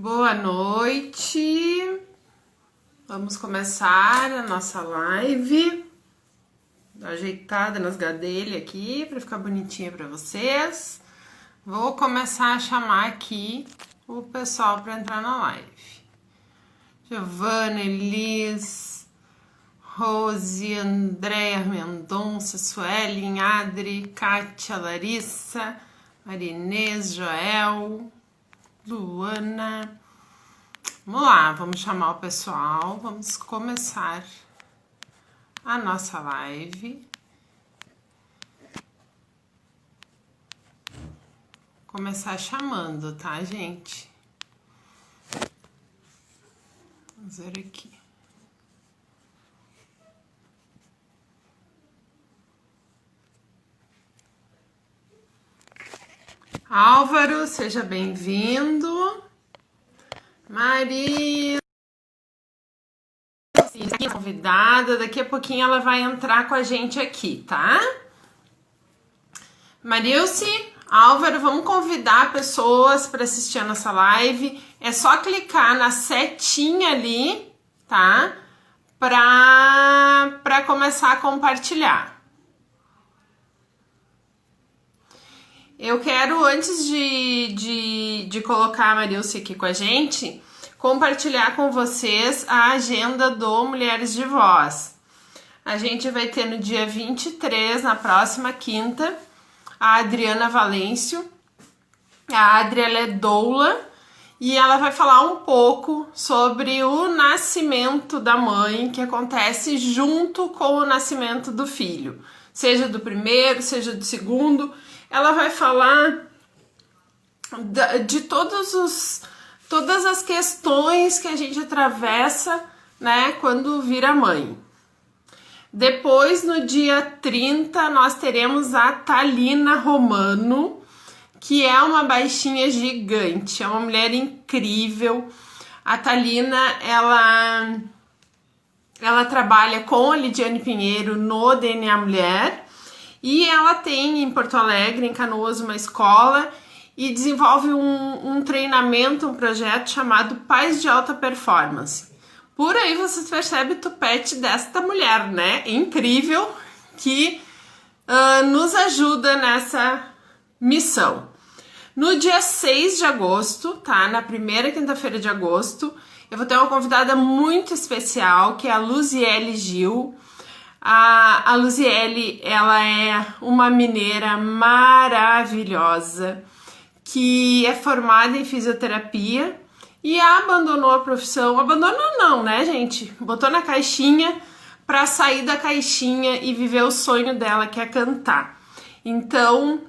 Boa noite, vamos começar a nossa live. Dá ajeitada nas gadelhas aqui para ficar bonitinha para vocês. Vou começar a chamar aqui o pessoal para entrar na live. Giovana, Elis, Rose, Andréa Mendonça, Suelen, Adri, Kátia, Larissa, Marinês, Joel, Luana. Vamos lá, vamos chamar o pessoal, vamos começar a nossa live. Começar chamando, tá, gente? Vamos ver aqui. Álvaro, seja bem-vindo. Maria, convidada, daqui a pouquinho ela vai entrar com a gente aqui, tá? Marilce, Álvaro, vamos convidar pessoas para assistir a nossa live. É só clicar na setinha ali, tá? Para começar a compartilhar. Eu quero, antes de colocar a Marilce aqui com a gente, compartilhar com vocês a agenda do Mulheres de Voz. A gente vai ter no dia 23, na próxima quinta, a Adriana Valêncio. A Adri, ela é doula e ela vai falar um pouco sobre o nascimento da mãe, que acontece junto com o nascimento do filho. Seja do primeiro, seja do segundo. Ela vai falar de todas as questões que a gente atravessa, né, quando vira mãe. Depois, no dia 30, nós teremos a Thalina Romano, que é uma baixinha gigante, é uma mulher incrível. A Thalina, ela trabalha com a Lidiane Pinheiro no DNA Mulher. E ela tem em Porto Alegre, em Canoas, uma escola e desenvolve um treinamento, um projeto chamado Pais de Alta Performance. Por aí vocês percebem o tupete desta mulher, né? Incrível, que nos ajuda nessa missão. No dia 6 de agosto, tá? Na primeira quinta-feira de agosto, eu vou ter uma convidada muito especial, que é a Luziele Gil. A Luziele, ela é uma mineira maravilhosa que é formada em fisioterapia e abandonou a profissão. Abandonou não, né, gente? Botou na caixinha para sair da caixinha e viver o sonho dela, que é cantar. Então,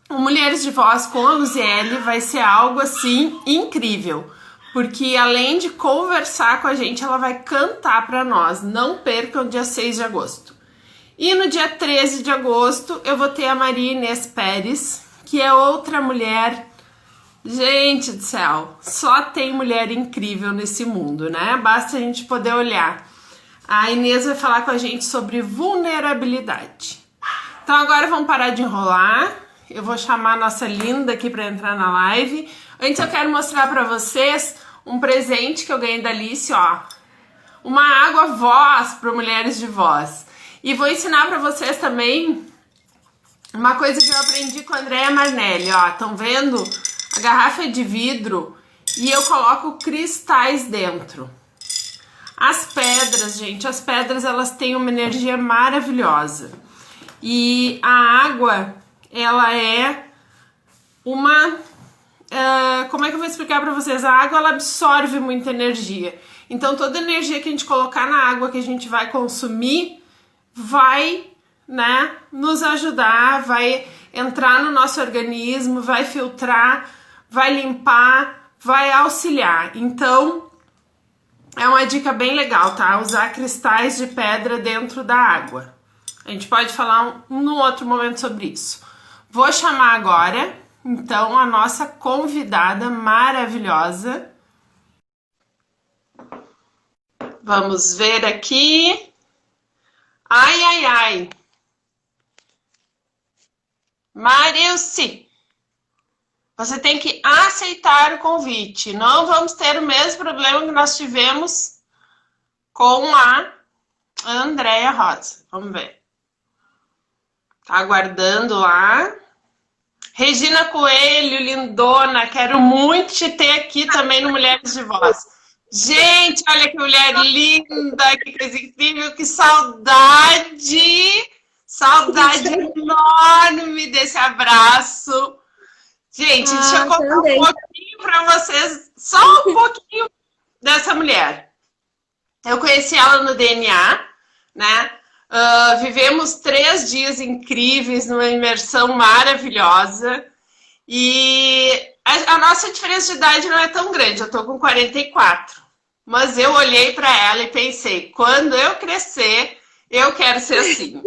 o Mulheres de Voz com a Luziele vai ser algo assim incrível. Porque além de conversar com a gente, ela vai cantar para nós. Não percam o dia 6 de agosto. E no dia 13 de agosto, eu vou ter a Maria Inês Pérez, que é outra mulher. Gente do céu, só tem mulher incrível nesse mundo, né? Basta a gente poder olhar. A Inês vai falar com a gente sobre vulnerabilidade. Então agora vamos parar de enrolar. Eu vou chamar a nossa linda aqui para entrar na live. Antes eu quero mostrar para vocês um presente que eu ganhei da Alice, ó. Uma água voz para Mulheres de Voz. E vou ensinar para vocês também uma coisa que eu aprendi com a Andréa Marnelli, ó. Estão vendo? A garrafa é de vidro e eu coloco cristais dentro. As pedras, gente, as pedras elas têm uma energia maravilhosa. E a água, ela é uma... como é que eu vou explicar para vocês? A água, ela absorve muita energia. Então, toda energia que a gente colocar na água que a gente vai consumir vai, né, nos ajudar, vai entrar no nosso organismo, vai filtrar, vai limpar, vai auxiliar. Então, é uma dica bem legal, tá? Usar cristais de pedra dentro da água. A gente pode falar num outro momento sobre isso. Vou chamar agora, então, a nossa convidada maravilhosa. Vamos ver aqui. Ai, ai, ai. Marilce. Você tem que aceitar o convite. Não vamos ter o mesmo problema que nós tivemos com a Andréia Rosa. Vamos ver. Tá aguardando lá. Regina Coelho, lindona. Quero muito te ter aqui também no Mulheres de Voz. Gente, olha que mulher linda, que coisa incrível, que saudade! Saudade enorme desse abraço. Gente, deixa eu contar um pouquinho para vocês, só um pouquinho dessa mulher. Eu conheci ela no DNA, né? Vivemos 3 dias incríveis, numa imersão maravilhosa. E a nossa diferença de idade não é tão grande, eu tô com 44. Mas eu olhei para ela e pensei, quando eu crescer, eu quero ser assim.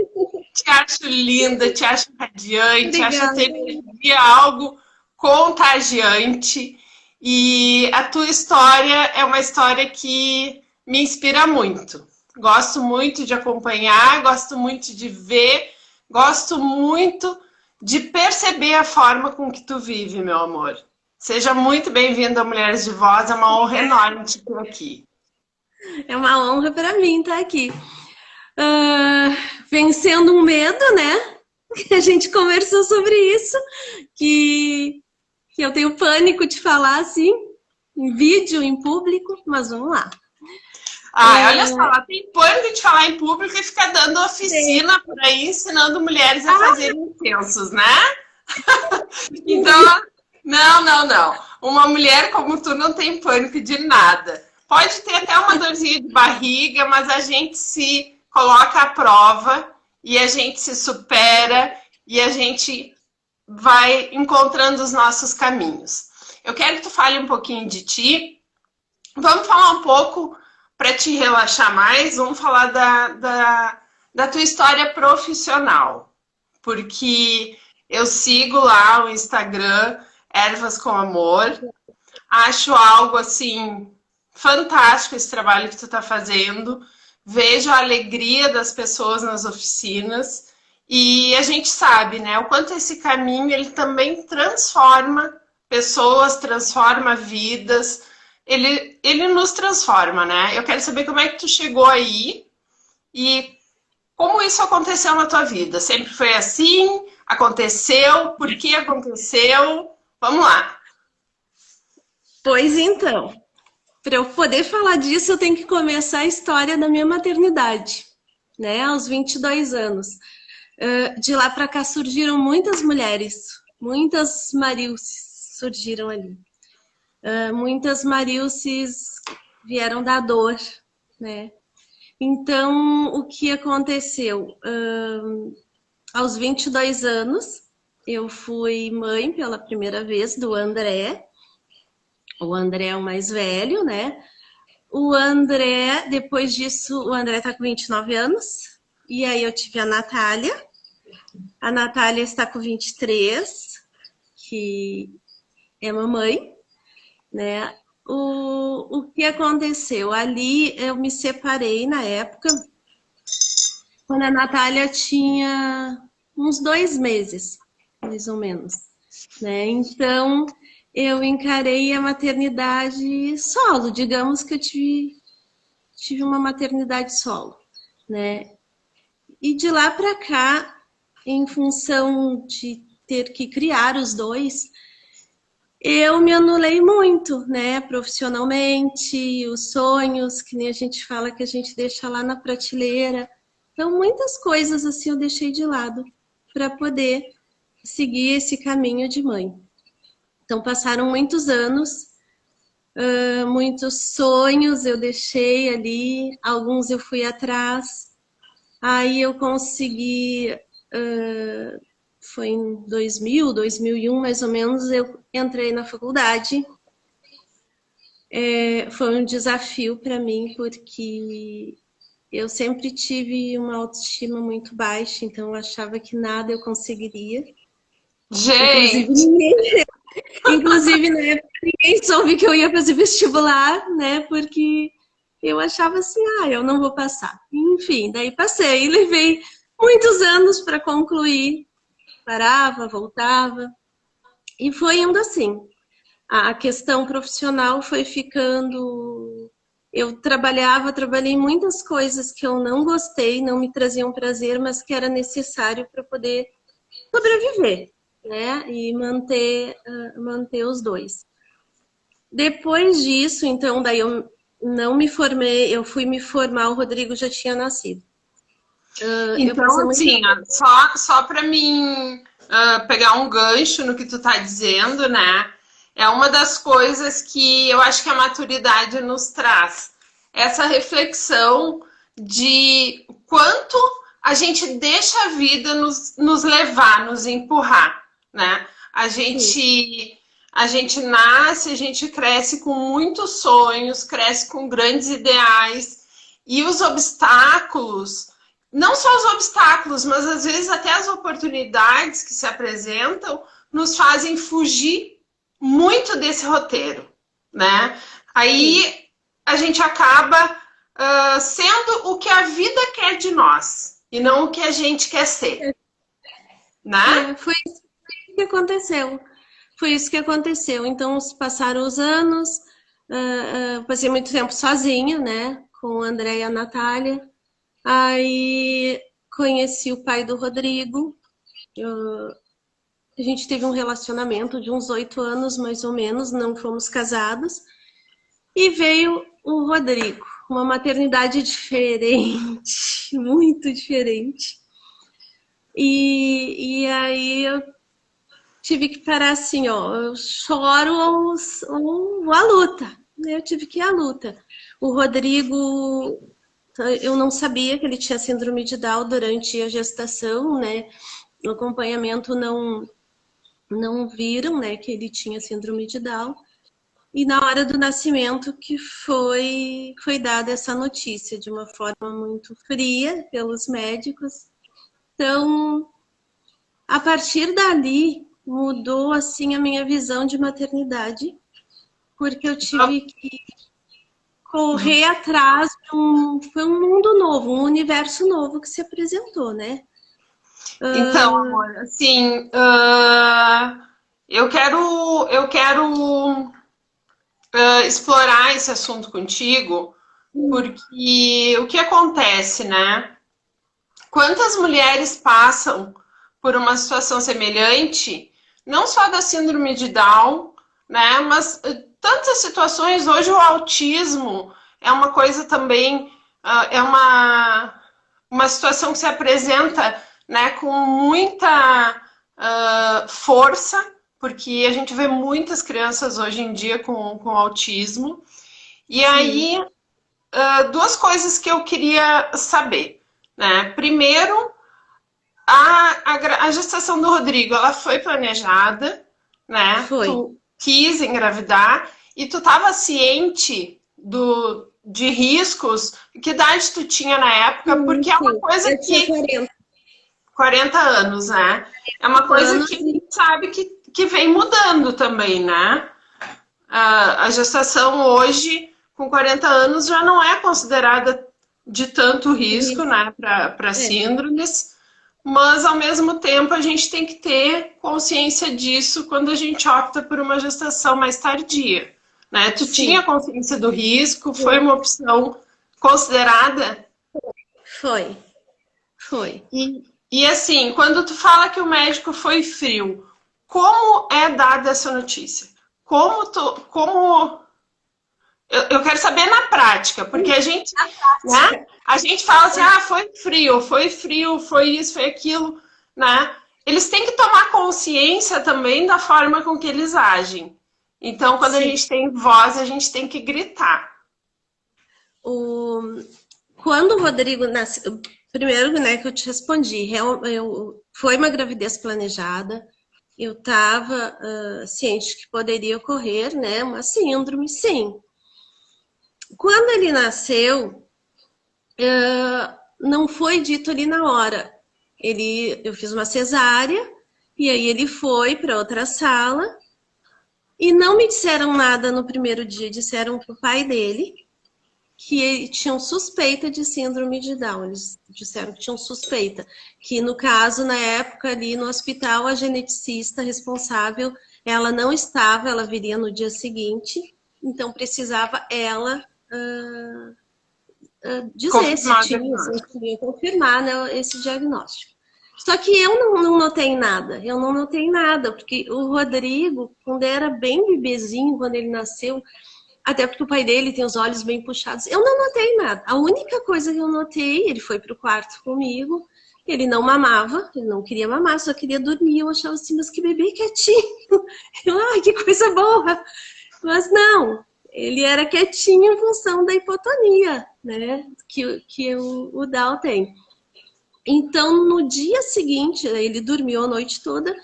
Te acho linda, te acho radiante, acho a tua energia algo contagiante. E a tua história é uma história que me inspira muito. Gosto muito de acompanhar, gosto muito de ver, gosto muito de perceber a forma com que tu vive, meu amor. Seja muito bem-vindo a Mulheres de Voz, é uma honra enorme te ter aqui. É uma honra para mim estar aqui. Vencendo um medo, né? A gente conversou sobre isso, que eu tenho pânico de falar assim, em vídeo, em público, mas vamos lá. Olha só, ela tem pânico de falar em público e fica dando oficina por aí, ensinando mulheres a fazerem incensos, né? Então, não. Uma mulher como tu não tem pânico de nada. Pode ter até uma dorzinha de barriga, mas a gente se coloca à prova e a gente se supera e a gente vai encontrando os nossos caminhos. Eu quero que tu fale um pouquinho de ti. Vamos falar um pouco, para te relaxar mais, vamos falar da tua história profissional. Porque eu sigo lá o Instagram Ervas com Amor. Acho algo assim fantástico esse trabalho que tu tá fazendo. Vejo a alegria das pessoas nas oficinas. E a gente sabe, né, o quanto esse caminho ele também transforma pessoas, transforma vidas. Ele nos transforma, né? Eu quero saber como é que tu chegou aí e como isso aconteceu na tua vida. Sempre foi assim? Aconteceu? Por que aconteceu? Vamos lá. Pois então, para eu poder falar disso, eu tenho que começar a história da minha maternidade, né? Aos 22 anos. De lá para cá surgiram muitas mulheres, muitas Marilces surgiram ali. Muitas Marilces vieram da dor, né? Então, o que aconteceu? Aos 22 anos, eu fui mãe pela primeira vez do André. O André é o mais velho, né? O André, depois disso, o André tá com 29 anos. E aí eu tive a Natália. A Natália está com 23, que é mamãe. Né? O que aconteceu? Ali eu me separei na época, quando a Natália tinha uns 2 meses, mais ou menos. Né? Então, eu encarei a maternidade solo, digamos que eu tive uma maternidade solo. Né? E de lá para cá, em função de ter que criar os dois, eu me anulei muito, né, profissionalmente, os sonhos, que nem a gente fala que a gente deixa lá na prateleira. Então, muitas coisas assim eu deixei de lado para poder seguir esse caminho de mãe. Então, passaram muitos anos, muitos sonhos eu deixei ali, alguns eu fui atrás. Aí eu consegui... foi em 2000, 2001, mais ou menos, eu entrei na faculdade. Foi um desafio para mim, porque eu sempre tive uma autoestima muito baixa, então eu achava que nada eu conseguiria. Gente! Inclusive, na época, ninguém soube que eu ia fazer vestibular, né? Porque eu achava assim, eu não vou passar. Enfim, daí passei e levei muitos anos para concluir. Parava, voltava. E foi indo assim. A questão profissional foi ficando. Eu trabalhei em muitas coisas que eu não gostei, não me traziam prazer, mas que era necessário para poder sobreviver, né? E manter os dois. Depois disso, então, daí eu não me formei, eu fui me formar, o Rodrigo já tinha nascido. Eu Então, passei muito. assim, ó, só para mim pegar um gancho no que tu tá dizendo, né? É uma das coisas que eu acho que a maturidade nos traz. Essa reflexão de quanto a gente deixa a vida nos levar, nos empurrar, né? A gente nasce, a gente cresce com muitos sonhos, cresce com grandes ideais, e os obstáculos, não só os obstáculos, mas às vezes até as oportunidades que se apresentam, nos fazem fugir muito desse roteiro, né? Aí a gente acaba sendo o que a vida quer de nós e não o que a gente quer ser, né? Foi isso que aconteceu. Foi isso que aconteceu. Então, passaram os anos, passei muito tempo sozinha, né? Com o André e a Natália. Aí conheci o pai do Rodrigo. A gente teve um relacionamento de uns 8 anos, mais ou menos, não fomos casados. E veio o Rodrigo, uma maternidade diferente, muito diferente. E aí eu tive que parar assim, ó, eu choro ou a luta. Eu tive que ir à luta. O Rodrigo, eu não sabia que ele tinha síndrome de Down durante a gestação, né? No acompanhamento não viram, né, que ele tinha síndrome de Down. E na hora do nascimento que foi dada essa notícia de uma forma muito fria pelos médicos. Então, a partir dali, mudou assim a minha visão de maternidade, porque eu tive que correr atrás foi um mundo novo, um universo novo que se apresentou, né? Então, amor, assim, eu quero explorar esse assunto contigo, porque o que acontece, né? Quantas mulheres passam por uma situação semelhante, não só da síndrome de Down, né? Mas tantas situações, hoje o autismo é uma coisa também, é uma situação que se apresenta, né, com muita força, porque a gente vê muitas crianças hoje em dia com autismo. E aí, duas coisas que eu queria saber, né? Primeiro, a gestação do Rodrigo, ela foi planejada, né? Foi. Tu quis engravidar e tu estava ciente de riscos. Que idade tu tinha na época? Porque é uma coisa eu tinha que 40 anos, né? É uma coisa que a gente sabe que vem mudando também, né? A gestação hoje, com 40 anos, já não é considerada de tanto risco, né, para síndromes, mas ao mesmo tempo a gente tem que ter consciência disso quando a gente opta por uma gestação mais tardia, né? Tu tinha consciência do risco? Foi uma opção considerada? Foi. E assim, quando tu fala que o médico foi frio, como é dada essa notícia? Como eu quero saber na prática, porque a gente, né? A gente fala assim, foi frio, foi isso, foi aquilo, né? Eles têm que tomar consciência também da forma com que eles agem. Então, quando a gente tem voz, a gente tem que gritar. Quando o Rodrigo nasceu, primeiro, né, que eu te respondi, foi uma gravidez planejada, eu estava ciente que poderia ocorrer, né, uma síndrome, sim. Quando ele nasceu, não foi dito ali na hora. Eu fiz uma cesárea, e aí ele foi para outra sala, e não me disseram nada no primeiro dia, disseram para o pai dele que tinham suspeita de síndrome de Down. Eles disseram que tinham suspeita. Que, no caso, na época, ali no hospital, a geneticista responsável Ela não estava, ela viria no dia seguinte, então precisava ela dizer se Confirmar o tinha, se diagnóstico. podia confirmar, né, esse diagnóstico. Só que eu não notei nada, eu não notei nada, porque o Rodrigo, quando era bem bebezinho, quando ele nasceu, até porque o pai dele tem os olhos bem puxados, eu não notei nada. A única coisa que eu notei, ele foi pro quarto comigo, ele não mamava, ele não queria mamar, só queria dormir. Eu achava assim, mas que bebê quietinho. Ai, que coisa boa. Mas não, ele era quietinho em função da hipotonia, né, que o Down tem. Então, no dia seguinte, ele dormiu a noite toda,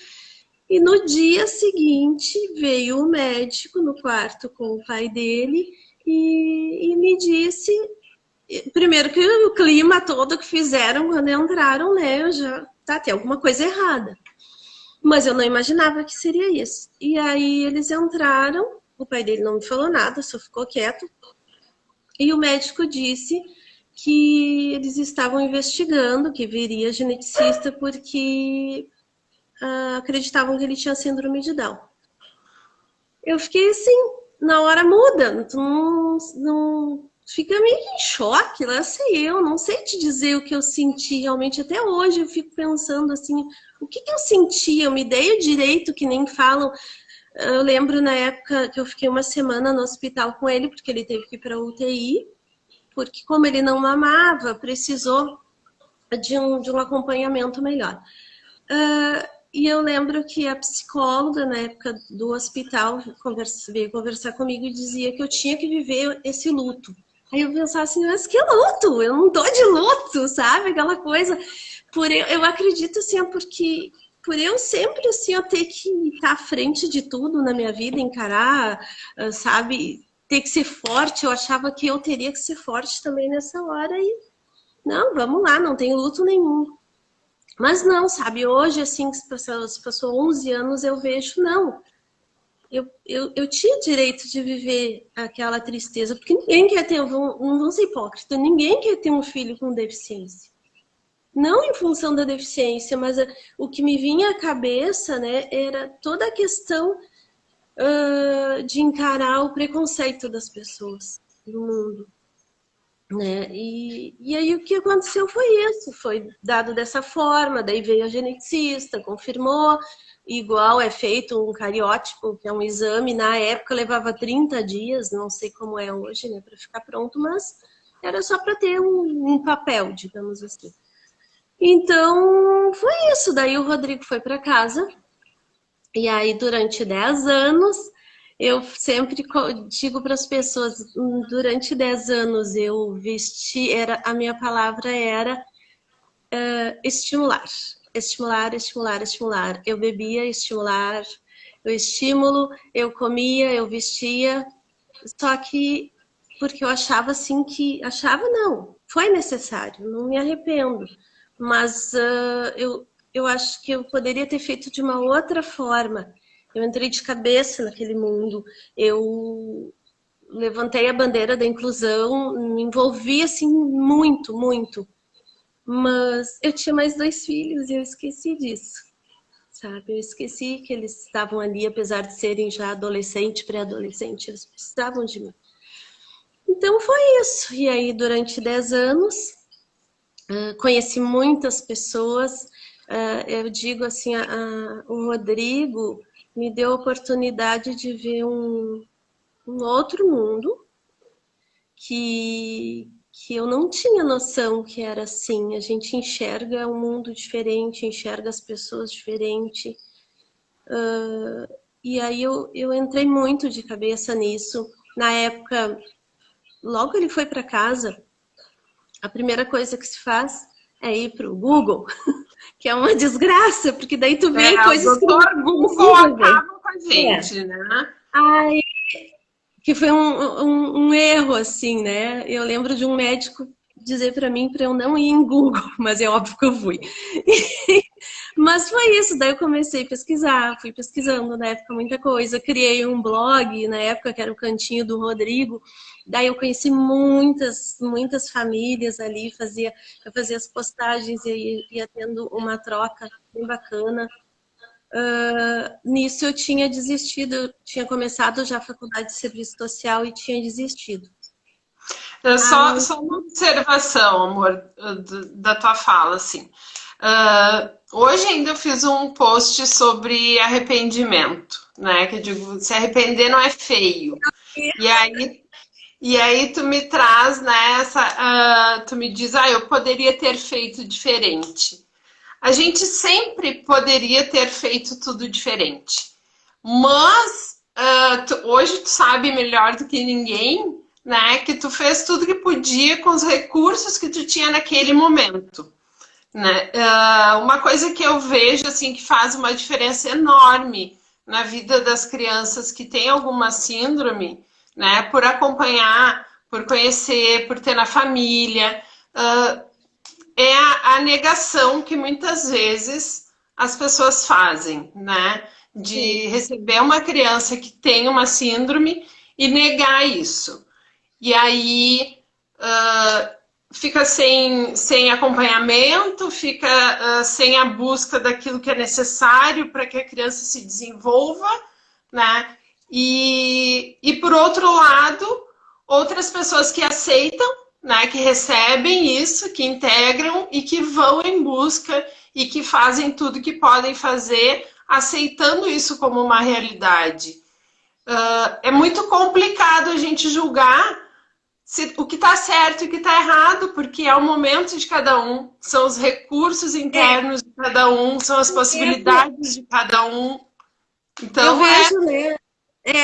e no dia seguinte veio o médico no quarto com o pai dele e me disse, primeiro que o clima todo que fizeram quando entraram, né, eu já, tem alguma coisa errada. Mas eu não imaginava que seria isso. E aí eles entraram, o pai dele não me falou nada, só ficou quieto. E o médico disse que eles estavam investigando, que viria geneticista, porque acreditavam que ele tinha síndrome de Down. Eu fiquei assim, na hora muda, não fica meio em choque, lá sei eu, não sei te dizer o que eu senti realmente, até hoje eu fico pensando assim, o que eu senti, eu me dei o direito que nem falam, eu lembro na época que eu fiquei uma semana no hospital com ele, porque ele teve que ir para UTI, porque como ele não mamava, precisou de um acompanhamento melhor. E eu lembro que a psicóloga, na época do hospital, veio conversar comigo e dizia que eu tinha que viver esse luto. Aí eu pensava assim, mas que luto? Eu não tô de luto, sabe? Aquela coisa. Eu acredito assim, porque por eu sempre assim, eu ter que estar à frente de tudo na minha vida, encarar, sabe? Ter que ser forte, eu achava que eu teria que ser forte também nessa hora e não, vamos lá, não tem luto nenhum. Mas não, sabe, hoje, assim, que passou 11 anos, eu vejo, não. Eu tinha direito de viver aquela tristeza, porque ninguém quer ter, não vou ser hipócrita, ninguém quer ter um filho com deficiência. Não em função da deficiência, mas o que me vinha à cabeça, né, era toda a questão de encarar o preconceito das pessoas do mundo. Né? E aí o que aconteceu foi isso, foi dado dessa forma, daí veio a geneticista, confirmou, igual é feito um cariótipo, que é um exame, na época levava 30 dias, não sei como é hoje, né, para ficar pronto, mas era só para ter um papel, digamos assim. Então, foi isso, daí o Rodrigo foi para casa, e aí durante 10 anos eu sempre digo para as pessoas, durante 10 anos eu vesti, a minha palavra era estimular. Estimular, estimular, estimular. Eu bebia, estimular, eu estímulo, eu comia, eu vestia, só que porque eu achava assim achava não, foi necessário, não me arrependo, mas eu acho que eu poderia ter feito de uma outra forma. Eu entrei de cabeça naquele mundo, eu levantei a bandeira da inclusão, me envolvi assim muito, muito. Mas eu tinha mais 2 filhos e eu esqueci disso, sabe? Eu esqueci que eles estavam ali, apesar de serem já adolescente, pré-adolescente, eles precisavam de mim. Então foi isso. E aí, durante 10 anos, conheci muitas pessoas. Eu digo assim, o Rodrigo me deu a oportunidade de ver um outro mundo que eu não tinha noção que era assim. A gente enxerga um mundo diferente, enxerga as pessoas diferente. E aí eu entrei muito de cabeça nisso. Na época, logo ele foi para casa, a primeira coisa que se faz é ir para o Google, que é uma desgraça, porque daí tu vê O coisas que não doutor Google precisa ver. acaba com a gente, né? Aí, que foi um erro, assim, né? Eu lembro de um médico dizer para mim para eu não ir em Google, mas é óbvio que eu fui. Mas foi isso, daí eu comecei a pesquisar, fui pesquisando na época muita coisa, criei um blog na época que era o Cantinho do Rodrigo, daí eu conheci muitas famílias ali, eu fazia as postagens e ia tendo uma troca bem bacana. Nisso eu tinha desistido, tinha começado já a faculdade de serviço social e tinha desistido. Só uma observação, amor, da tua fala, assim. Hoje ainda eu fiz um post sobre arrependimento, né? Que eu digo, se arrepender não é feio. E aí, tu me traz nessa, tu me diz, eu poderia ter feito diferente. A gente sempre poderia ter feito tudo diferente. Mas hoje tu sabe melhor do que ninguém, né, que tu fez tudo que podia com os recursos que tu tinha naquele momento, né? Uma coisa que eu vejo assim que faz uma diferença enorme na vida das crianças que têm alguma síndrome, né, por acompanhar, por conhecer, por ter na família, é a negação que muitas vezes as pessoas fazem, né? De receber uma criança que tem uma síndrome e negar isso. E aí fica sem acompanhamento, fica sem a busca daquilo que é necessário para que a criança se desenvolva, né? E por outro lado, outras pessoas que aceitam, né, que recebem isso, que integram e que vão em busca e que fazem tudo que podem fazer, aceitando isso como uma realidade. É muito complicado a gente julgar o que está certo e o que está errado, porque é o momento de cada um, são os recursos internos de cada um, são as possibilidades de cada um. Então, eu vejo, né,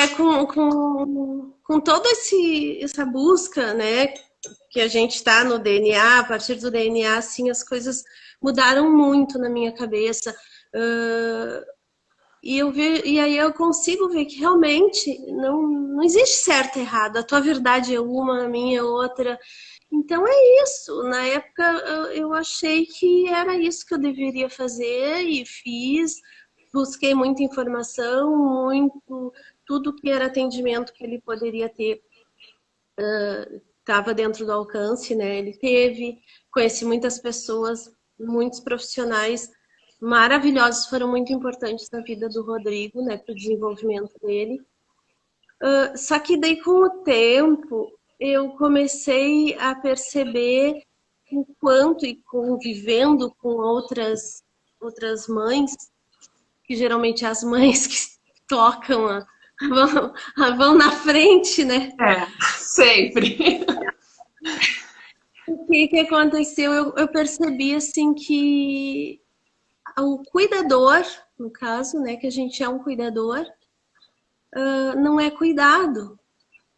com toda essa busca, né, que a gente está no DNA, a partir do DNA, assim, as coisas mudaram muito na minha cabeça. E aí eu consigo ver que realmente não existe certo e errado. A tua verdade é uma, a minha é outra. Então é isso. Na época eu achei que era isso que eu deveria fazer e fiz. Busquei muita informação, tudo que era atendimento que ele poderia ter estava dentro do alcance, né? Ele teve, conheci muitas pessoas, muitos profissionais maravilhosos, foram muito importantes na vida do Rodrigo, né, para o desenvolvimento dele. Só que daí com o tempo eu comecei a perceber o quanto, e convivendo com outras mães, que geralmente as mães que tocam vão na frente, né? Sempre. O que aconteceu? Eu percebi assim que o cuidador, no caso, né, que a gente é um cuidador, não é cuidado,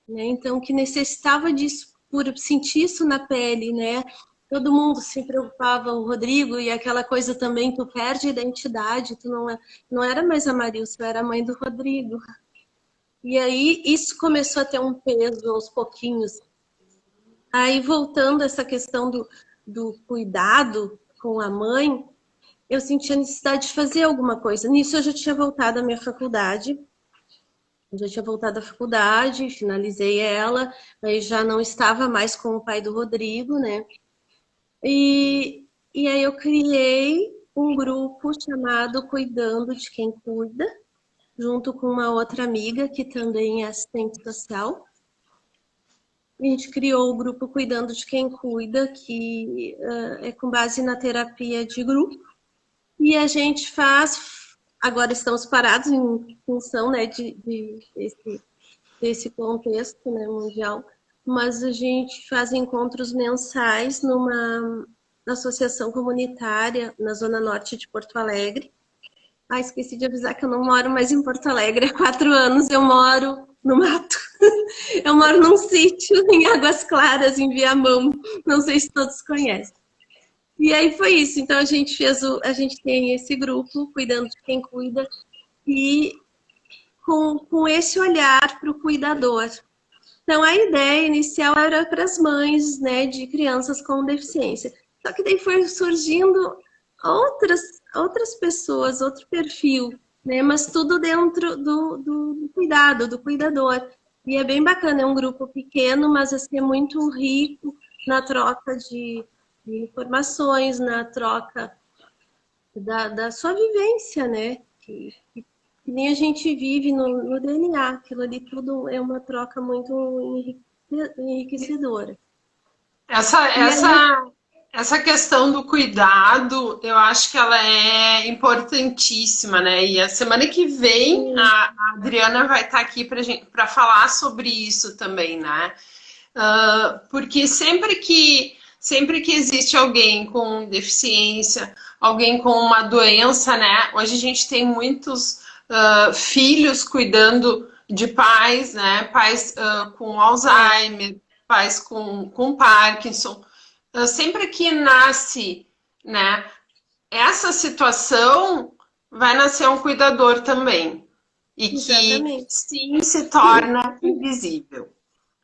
né? Então, que necessitava disso, por sentir isso na pele, né? Todo mundo se preocupava, o Rodrigo, e aquela coisa também, tu perde a identidade, tu não era mais a Marilson, tu era a mãe do Rodrigo. E aí, isso começou a ter um peso aos pouquinhos. Aí, voltando a essa questão do cuidado com a mãe, eu senti a necessidade de fazer alguma coisa. Nisso eu já tinha voltado à minha faculdade. Eu já tinha voltado à faculdade, finalizei ela, aí já não estava mais com o pai do Rodrigo, né? E aí eu criei um grupo chamado Cuidando de Quem Cuida, junto com uma outra amiga que também é assistente social. A gente criou o grupo Cuidando de Quem Cuida, que é com base na terapia de grupo. E a gente faz, agora estamos parados em função, né, desse contexto, né, mundial, mas a gente faz encontros mensais numa associação comunitária na zona norte de Porto Alegre. Esqueci de avisar que eu não moro mais em Porto Alegre. Há 4 anos eu moro no mato. Eu moro num sítio em Águas Claras, em Viamão. Não sei se todos conhecem. E aí foi isso. Então a gente tem esse grupo, Cuidando de Quem Cuida, e com esse olhar para o cuidador. Então a ideia inicial era para as mães, né, de crianças com deficiência. Só que daí foi surgindo outras pessoas, outro perfil, né? Mas tudo dentro do cuidado, do cuidador. E é bem bacana, é um grupo pequeno, mas assim, é muito rico na troca de informações, na troca da sua vivência, né? que nem a gente vive no DNA. Aquilo ali tudo é uma troca muito enriquecedora. Essa, E aí, essa, essa questão do cuidado, eu acho que ela é importantíssima, né? E a semana que vem a Adriana vai estar aqui para falar sobre isso também, né? Porque sempre que existe alguém com deficiência, alguém com uma doença, né? Hoje a gente tem muitos filhos cuidando de pais, né? Pais com Alzheimer, pais com Parkinson. Sempre que nasce, né, essa situação, vai nascer um cuidador também. E que exatamente. sim se torna invisível,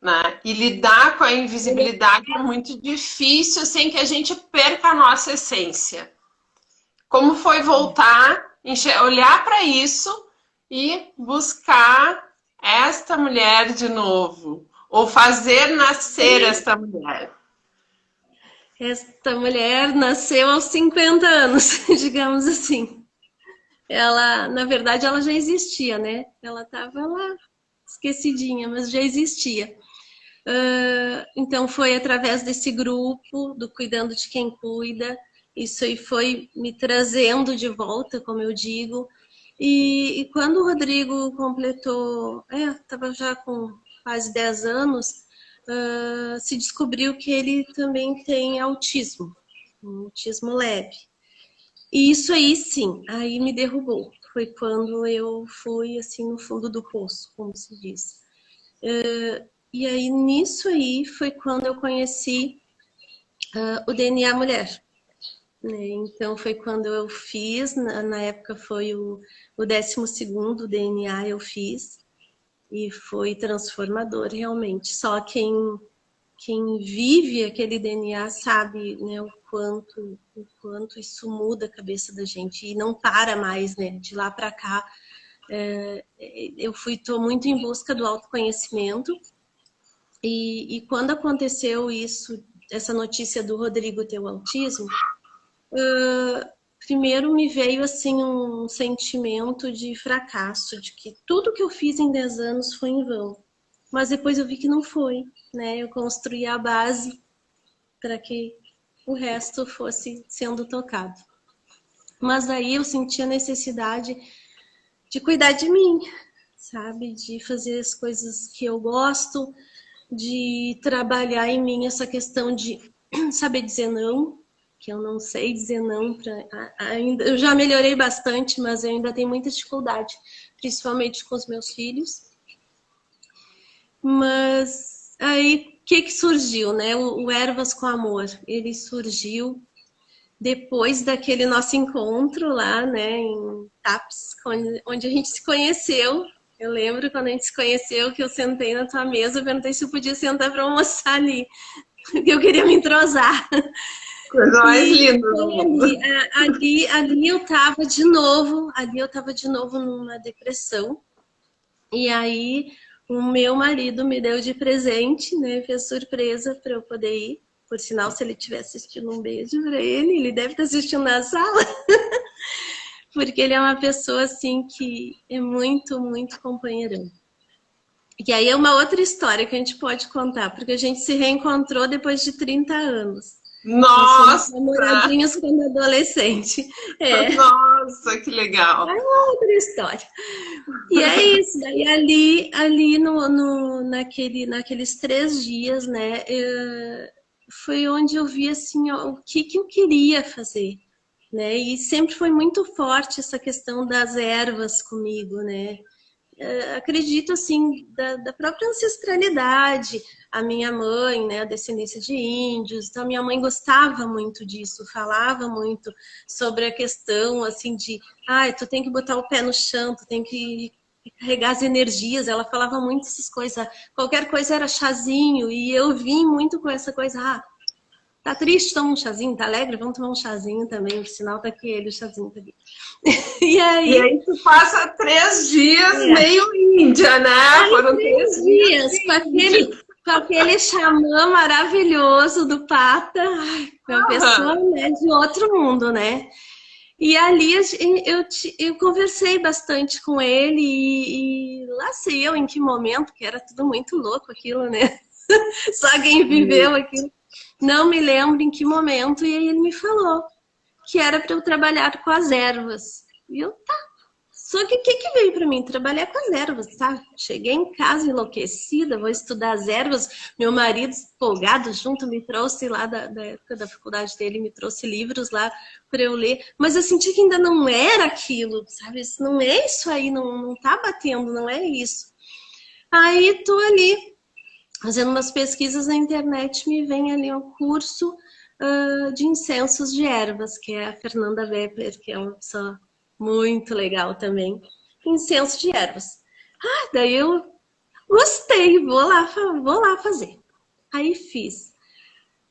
né? E lidar com a invisibilidade é muito difícil sem que a gente perca a nossa essência. Como foi voltar, olhar para isso e buscar esta mulher de novo, ou fazer nascer esta mulher? Esta mulher nasceu aos 50 anos, digamos assim. Ela, na verdade, ela já existia, né? Ela estava lá, esquecidinha, mas já existia. Então, foi através desse grupo, do Cuidando de Quem Cuida, isso aí foi me trazendo de volta, como eu digo. E quando o Rodrigo completou, estava já com quase 10 anos, se descobriu que ele também tem autismo, um autismo leve. E isso aí, sim, aí me derrubou. Foi quando eu fui, assim, no fundo do poço, como se diz. E aí, nisso aí, foi quando eu conheci o DNA Mulher. Né? Então, foi quando eu fiz, na época foi o 12º DNA eu fiz, e foi transformador, realmente. Só quem vive aquele DNA sabe, né, o quanto isso muda a cabeça da gente e não para mais, né? De lá para cá, eu tô muito em busca do autoconhecimento e quando aconteceu isso, essa notícia do Rodrigo ter o autismo, primeiro me veio assim um sentimento de fracasso, de que tudo que eu fiz em 10 anos foi em vão. Mas depois eu vi que não foi, né? Eu construí a base para que o resto fosse sendo tocado. Mas aí eu senti a necessidade de cuidar de mim, sabe? De fazer as coisas que eu gosto, de trabalhar em mim essa questão de saber dizer não, que eu não sei dizer não. Ainda, eu já melhorei bastante, mas eu ainda tenho muita dificuldade, principalmente com os meus filhos. Mas aí, o que surgiu, né? O Ervas com Amor, ele surgiu depois daquele nosso encontro lá, né, em TAPS, onde a gente se conheceu. Eu lembro quando a gente se conheceu que eu sentei na tua mesa, eu perguntei se eu podia sentar para almoçar ali, porque eu queria me entrosar. Coisa mais linda do mundo. Ali eu tava de novo numa depressão. E aí o meu marido me deu de presente, né? Fez surpresa para eu poder ir. Por sinal, se ele estiver assistindo, um beijo para ele. Ele deve estar assistindo na sala. Porque ele é uma pessoa, assim, que é muito, muito companheirão. E aí é uma outra história que a gente pode contar, porque a gente se reencontrou depois de 30 anos. Nós somos Nossa! namoradinhos quando adolescente. Nossa, que legal! É outra história. E é isso, daí ali naqueles 3 dias, né, foi onde eu vi, assim, ó, o que eu queria fazer, né, e sempre foi muito forte essa questão das ervas comigo, né, acredito, assim, da própria ancestralidade, a minha mãe, né, a descendência de índios, então a minha mãe gostava muito disso, falava muito sobre a questão, assim, de, tu tem que botar o pé no chão, tu tem que carregar as energias, ela falava muito essas coisas, qualquer coisa era chazinho, e eu vim muito com essa coisa, tá triste, toma um chazinho, tá alegre, vamos tomar um chazinho também, por sinal tá aqui ele, o chazinho tá aqui. E aí tu passa 3 dias meio índia, né? Foram 3 dias com aquele xamã maravilhoso do Pata, uma pessoa, né, de outro mundo, né? E ali eu conversei bastante com ele e lá sei eu em que momento, que era tudo muito louco aquilo, né? Só quem viveu aquilo. Não me lembro em que momento, e aí ele me falou que era para eu trabalhar com as ervas. E eu, tá. Só que o que veio para mim? Trabalhar com as ervas, tá? Cheguei em casa enlouquecida, vou estudar as ervas. Meu marido, empolgado junto, me trouxe lá da época da faculdade dele, me trouxe livros lá para eu ler. Mas eu senti que ainda não era aquilo, sabe? Não é isso aí, não tá batendo, não é isso. Aí tô ali fazendo umas pesquisas na internet, me vem ali um curso de incensos de ervas, que é a Fernanda Weber, que é uma pessoa muito legal também. Incenso de ervas. Ah, daí eu gostei, vou lá fazer. Aí fiz.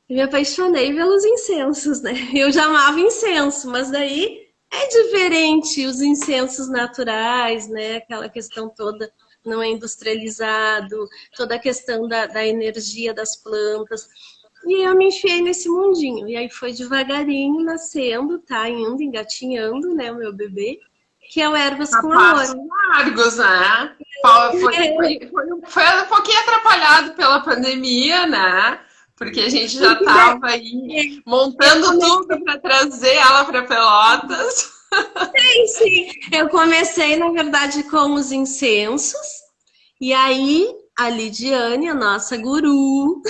Me apaixonei pelos incensos, né? Eu já amava incenso, mas daí é diferente os incensos naturais, né? Aquela questão toda não é industrializado, toda a questão da energia das plantas. E eu me enfiei nesse mundinho. E aí foi devagarinho nascendo, tá indo, engatinhando, né, o meu bebê, que é o Ervas A com passos Amor. largos, né? Foi um pouquinho atrapalhado pela pandemia, né? Porque a gente já Porque daí estava aí eu montando tudo comecei, para trazer ela para Pelotas. sim, eu comecei, na verdade, com os incensos, e aí a Lidiane, a nossa guru,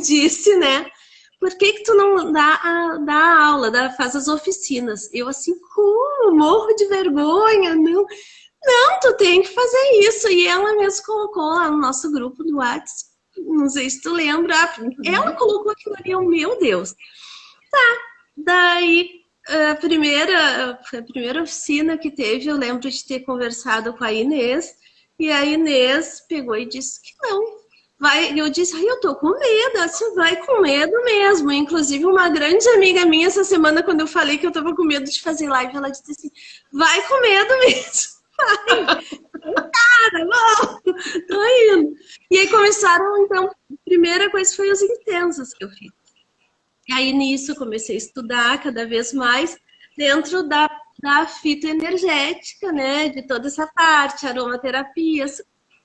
disse, né? Por que que tu não dá aula, faz as oficinas? Eu assim, como? Morro de vergonha, não, tu tem que fazer isso. E ela mesmo colocou lá no nosso grupo do WhatsApp, não sei se tu lembra, ela colocou aquilo ali, meu Deus. Daí, foi a primeira oficina que teve, eu lembro de ter conversado com a Inês, e a Inês pegou e disse que não. Vai, eu disse, ai, eu tô com medo, assim, vai com medo mesmo. Inclusive, uma grande amiga minha, essa semana, quando eu falei que eu tava com medo de fazer live, ela disse assim, vai com medo mesmo, vai. Cara, não, tô indo. E aí começaram, então, a primeira coisa foi os intensos que eu fiz. E aí nisso comecei a estudar cada vez mais dentro da fitoenergética, né? De toda essa parte, aromaterapia,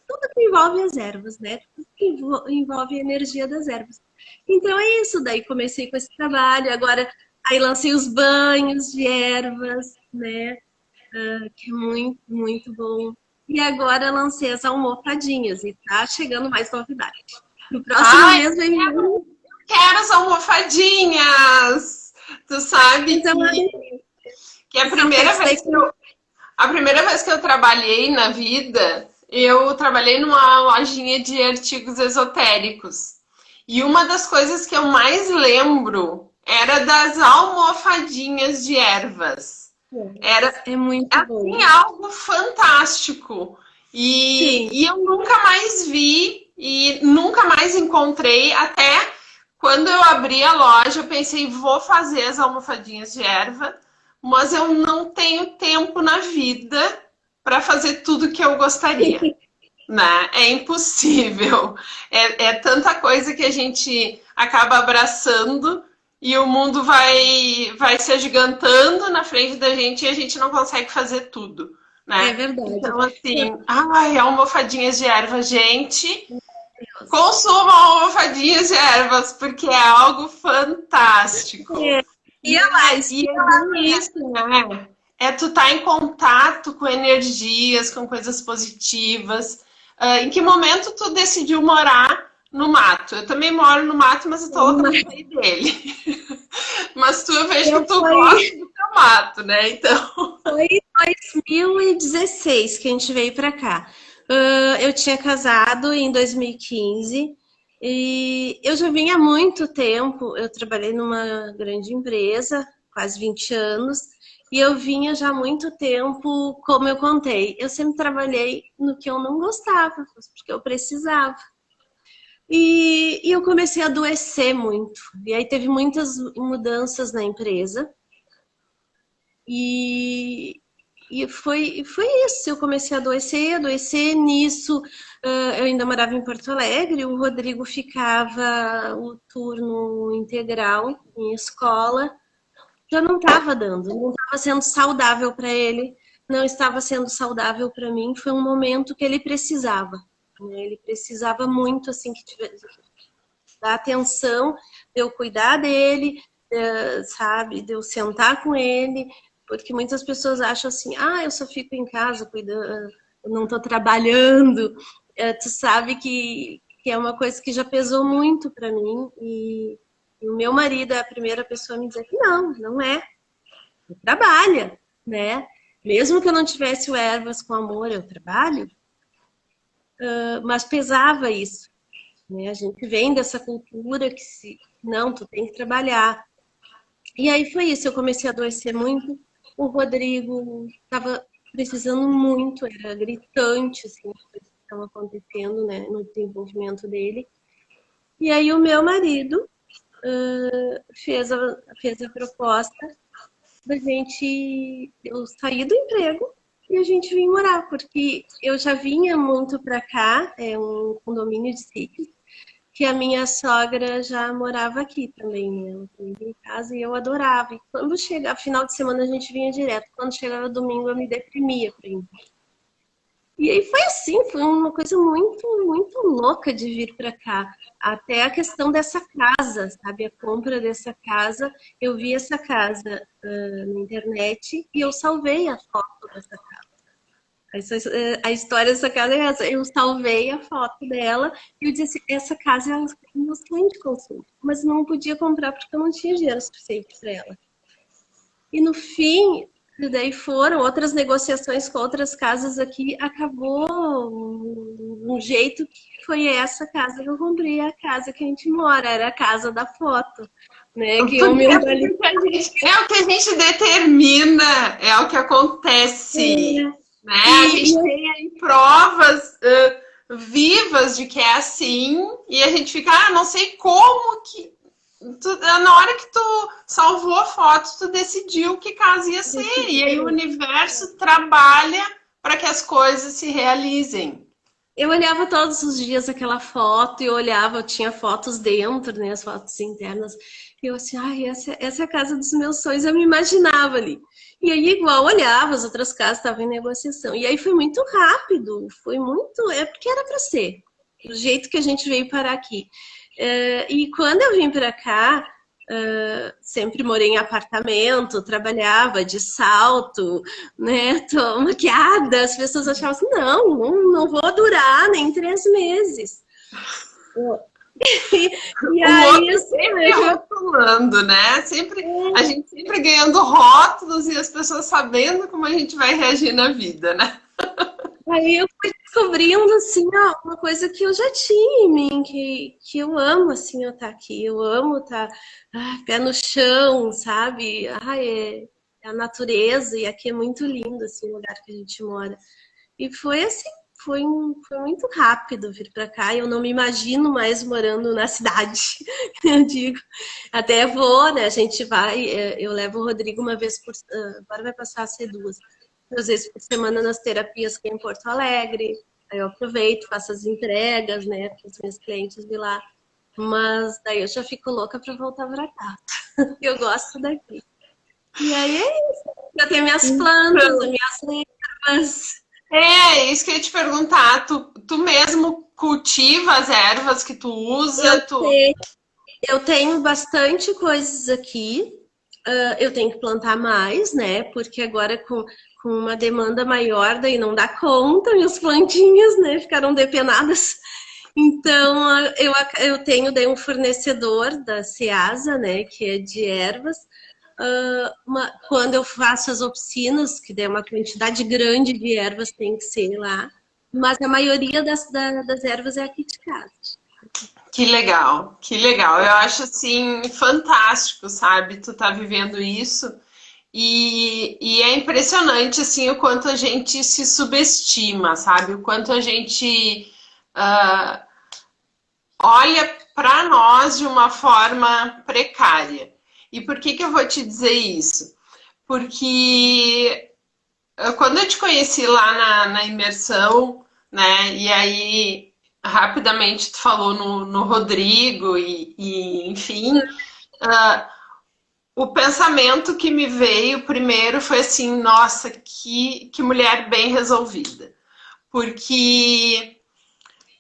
tudo que envolve as ervas, né? Tudo que envolve a energia das ervas. Então é isso, daí comecei com esse trabalho, agora aí lancei os banhos de ervas, né? Que é muito, muito bom. E agora lancei as almofadinhas e tá chegando mais novidade. No próximo Ai, mês vem. quero as almofadinhas! Tu sabe Então, que a são primeira feitos daí vez que eu, a primeira vez que eu trabalhei na vida, eu trabalhei numa lojinha de artigos esotéricos. E uma das coisas que eu mais lembro era das almofadinhas de ervas. Era é muito bom. assim algo fantástico. Sim, E eu nunca mais vi e nunca mais encontrei até quando eu abri a loja, eu pensei, vou fazer as almofadinhas de erva, mas eu não tenho tempo na vida para fazer tudo que eu gostaria, né? É impossível. É tanta coisa que a gente acaba abraçando e o mundo vai se agigantando na frente da gente e a gente não consegue fazer tudo, é né? verdade. Então, assim, ai, almofadinhas de erva, gente, consumam almofadinhas de ervas, porque é algo fantástico. É. E a mais, E é bem isso, né? É tu estar em contato com energias, com coisas positivas. Em que momento tu decidiu morar no mato? Eu também moro no mato, mas eu tô louca pra sair dele. Mas tu, eu vejo que eu tu foi, gosta do teu mato, né? Então. foi em 2016 que a gente veio para cá. Eu tinha casado em 2015 e eu já vinha há muito tempo. Eu trabalhei numa grande empresa, quase 20 anos, e eu vinha já há muito tempo, como eu contei. Eu sempre trabalhei no que eu não gostava, porque eu precisava. E eu comecei a adoecer muito. E aí teve muitas mudanças na empresa. E, foi isso. Eu comecei a adoecer nisso. Eu ainda morava em Porto Alegre, o Rodrigo ficava o turno integral em escola. já não estava dando, não estava sendo saudável para ele, não estava sendo saudável para mim. Foi um momento que ele precisava, né? Ele precisava muito, assim, que tivesse da atenção, de eu cuidar dele, sabe, de eu sentar com ele, porque muitas pessoas acham assim, eu só fico em casa cuidando, eu não estou trabalhando. Tu sabe que é uma coisa que já pesou muito para mim, e o meu marido é a primeira pessoa a me dizer que não é, tu trabalha, né? Mesmo que eu não tivesse o Ervas com Amor, eu trabalho, mas pesava isso, né? A gente vem dessa cultura que não, tu tem que trabalhar. E aí foi isso, eu comecei a adoecer muito. O Rodrigo estava precisando muito, era gritante, assim, as coisas que estavam acontecendo, né, no desenvolvimento dele. E aí o meu marido fez a proposta da gente, eu sair do emprego e a gente vir morar, porque eu já vinha muito para cá, é um condomínio de sítio, que a minha sogra já morava aqui também, né? Ela vivia em casa e eu adorava. E quando chegava, final de semana a gente vinha direto. Quando chegava domingo eu me deprimia por ir. E aí foi assim, foi uma coisa muito, muito louca de vir para cá. Até a questão dessa casa, sabe? A compra dessa casa. Eu vi essa casa na internet e eu salvei a foto dessa casa. A história dessa casa é essa. Eu salvei a foto dela e eu disse: essa casa é um sonho de consumo. Mas não podia comprar porque eu não tinha dinheiro suficiente para ela. E no fim, daí foram outras negociações com outras casas aqui. Acabou um jeito que foi essa casa que eu comprei, a casa que a gente mora. Era a casa da foto. Né, que eu mentalizo. É o que a gente determina, é o que acontece. Né? A gente tem aí provas vivas de que é assim, e a gente fica, não sei como que. Na hora que tu salvou a foto, tu decidiu que casa ia ser. E aí o universo trabalha para que as coisas se realizem. Eu olhava todos os dias aquela foto, e eu olhava, eu tinha fotos dentro, né, as fotos internas, e eu assim, essa é a casa dos meus sonhos, eu me imaginava ali. E aí, igual, olhava, as outras casas estavam em negociação. E aí foi muito rápido, foi muito, porque era para ser, do jeito que a gente veio parar aqui. E quando eu vim para cá, sempre morei em apartamento, trabalhava de salto, né? Tô maquiada, as pessoas achavam assim, não vou durar nem 3 meses. E aí, o sempre rotulando, né? A gente sempre ganhando rótulos e as pessoas sabendo como a gente vai reagir na vida, né? Aí eu fui descobrindo, assim, uma coisa que eu já tinha em mim, que eu amo, assim, eu estar aqui. Eu amo estar pé no chão, sabe? É a natureza, e aqui é muito lindo, assim, o lugar que a gente mora. E foi assim, foi muito rápido vir para cá. Eu não me imagino mais morando na cidade, eu digo. Até vou, né? A gente vai, eu levo o Rodrigo uma vez por... Agora vai passar a ser 2 vezes por semana nas terapias que é em Porto Alegre. Aí eu aproveito, faço as entregas, né, para os meus clientes de lá. Mas daí eu já fico louca para voltar para cá. Eu gosto daqui. E aí é isso. Eu tenho minhas plantas, as minhas ervas. É isso que eu ia te perguntar. Tu mesmo cultiva as ervas que tu usa? Eu tenho bastante coisas aqui. Eu tenho que plantar mais, né? Porque agora com uma demanda maior, daí não dá conta, minhas plantinhas, né? Ficaram depenadas. Então, eu tenho daí um fornecedor da Ceasa, né? Que é de ervas. Quando eu faço as oficinas, que der uma quantidade grande de ervas, tem que ser lá. Mas a maioria das ervas é aqui de casa. Que legal, que legal. Eu acho assim fantástico, sabe? Tu tá vivendo isso e é impressionante assim o quanto a gente se subestima, sabe? O quanto a gente olha para nós de uma forma precária. E por que eu vou te dizer isso? Porque quando eu te conheci lá na imersão, né? E aí rapidamente tu falou no Rodrigo e enfim, o pensamento que me veio primeiro foi assim, nossa, que mulher bem resolvida. Porque